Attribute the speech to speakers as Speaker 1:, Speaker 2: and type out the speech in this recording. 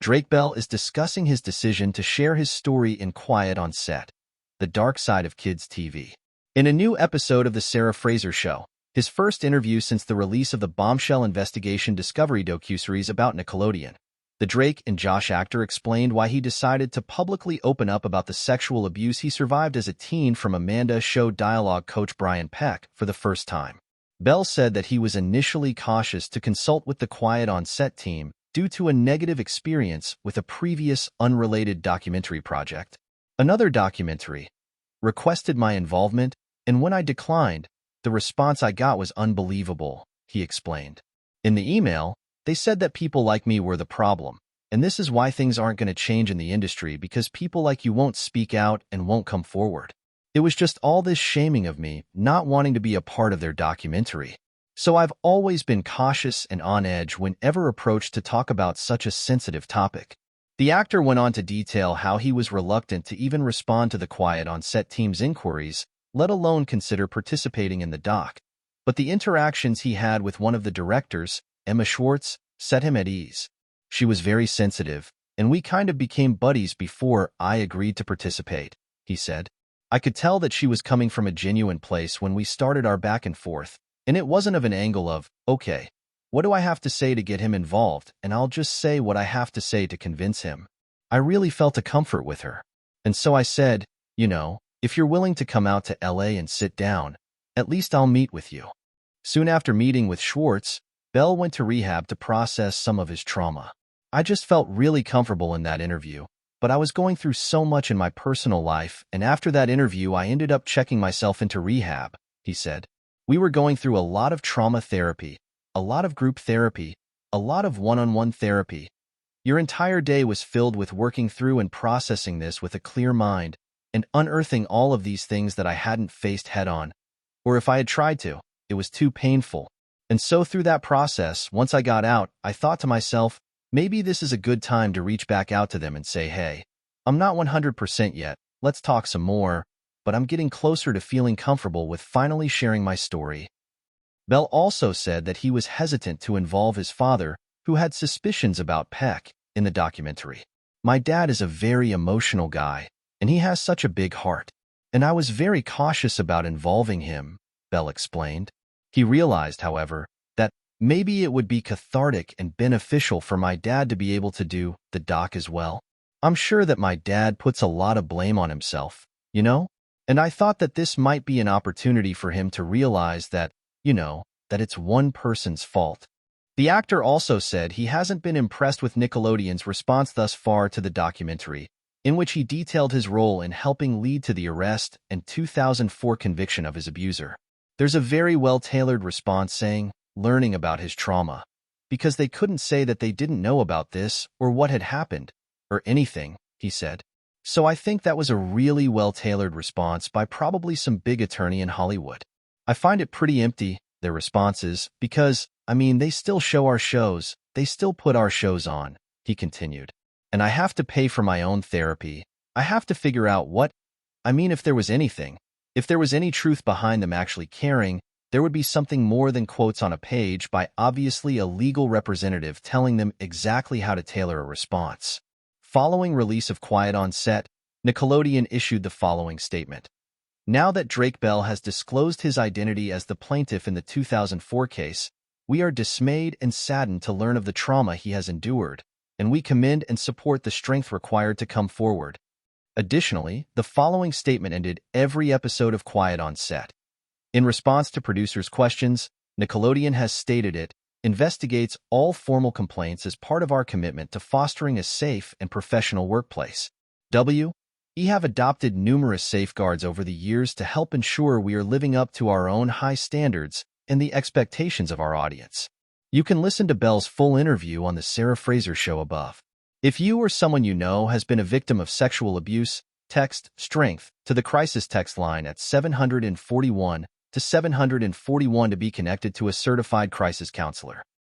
Speaker 1: Drake Bell is discussing his decision to share his story in Quiet on Set, the dark side of kids' TV. In a new episode of The Sarah Fraser Show, his first interview since the release of the bombshell investigation Discovery docuseries about Nickelodeon, the Drake and Josh actor explained why he decided to publicly open up about the sexual abuse he survived as a teen from Amanda Show dialogue coach Brian Peck for the first time. Bell said that he was initially cautious to consult with the Quiet on Set team due to a negative experience with a previous unrelated documentary project. Another documentary requested my involvement, and when I declined, the response I got was unbelievable, he explained. In the email, they said that people like me were the problem, and this is why things aren't going to change in the industry because people like you won't speak out and won't come forward. It was just all this shaming of me, not wanting to be a part of their documentary. So I've always been cautious and on edge whenever approached to talk about such a sensitive topic. The actor went on to detail how he was reluctant to even respond to the Quiet on Set team's inquiries, let alone consider participating in the doc. But the interactions he had with one of the directors, Emma Schwartz, set him at ease. She was very sensitive, and we kind of became buddies before I agreed to participate, he said. I could tell that she was coming from a genuine place when we started our back and forth, and it wasn't of an angle of, okay, what do I have to say to get him involved, and I'll just say what I have to say to convince him. I really felt a comfort with her. And so I said, if you're willing to come out to LA and sit down, at least I'll meet with you. Soon after meeting with Schwartz, Bell went to rehab to process some of his trauma. I just felt really comfortable in that interview, but I was going through so much in my personal life, and after that interview I ended up checking myself into rehab, he said. We were going through a lot of trauma therapy, a lot of group therapy, a lot of one-on-one therapy. Your entire day was filled with working through and processing this with a clear mind and unearthing all of these things that I hadn't faced head-on, or if I had tried to, it was too painful. And so through that process, once I got out, I thought to myself, maybe this is a good time to reach back out to them and say, hey, I'm not 100% yet, let's talk some more, but I'm getting closer to feeling comfortable with finally sharing my story. Bell also said that he was hesitant to involve his father, who had suspicions about Peck, in the documentary. My dad is a very emotional guy, and he has such a big heart, and I was very cautious about involving him, Bell explained. He realized, however, that maybe it would be cathartic and beneficial for my dad to be able to do the doc as well. I'm sure that my dad puts a lot of blame on himself, and I thought that this might be an opportunity for him to realize that, that it's one person's fault. The actor also said he hasn't been impressed with Nickelodeon's response thus far to the documentary, in which he detailed his role in helping lead to the arrest and 2004 conviction of his abuser. There's a very well-tailored response saying, learning about his trauma, because they couldn't say that they didn't know about this or what had happened, or anything, he said. So I think that was a really well-tailored response by probably some big attorney in Hollywood. I find it pretty empty, their responses, because, they still show our shows, they still put our shows on, he continued. And I have to pay for my own therapy. I have to figure out if there was anything. If there was any truth behind them actually caring, there would be something more than quotes on a page by obviously a legal representative telling them exactly how to tailor a response. Following release of Quiet on Set, Nickelodeon issued the following statement. Now that Drake Bell has disclosed his identity as the plaintiff in the 2004 case, we are dismayed and saddened to learn of the trauma he has endured, and we commend and support the strength required to come forward. Additionally, the following statement ended every episode of Quiet on Set. In response to producers' questions, Nickelodeon has stated it investigates all formal complaints as part of our commitment to fostering a safe and professional workplace. We have adopted numerous safeguards over the years to help ensure we are living up to our own high standards and the expectations of our audience. You can listen to Bell's full interview on The Sarah Fraser Show above. If you or someone you know has been a victim of sexual abuse, text STRENGTH to the crisis text line at 741 to 741 to be connected to a certified crisis counselor.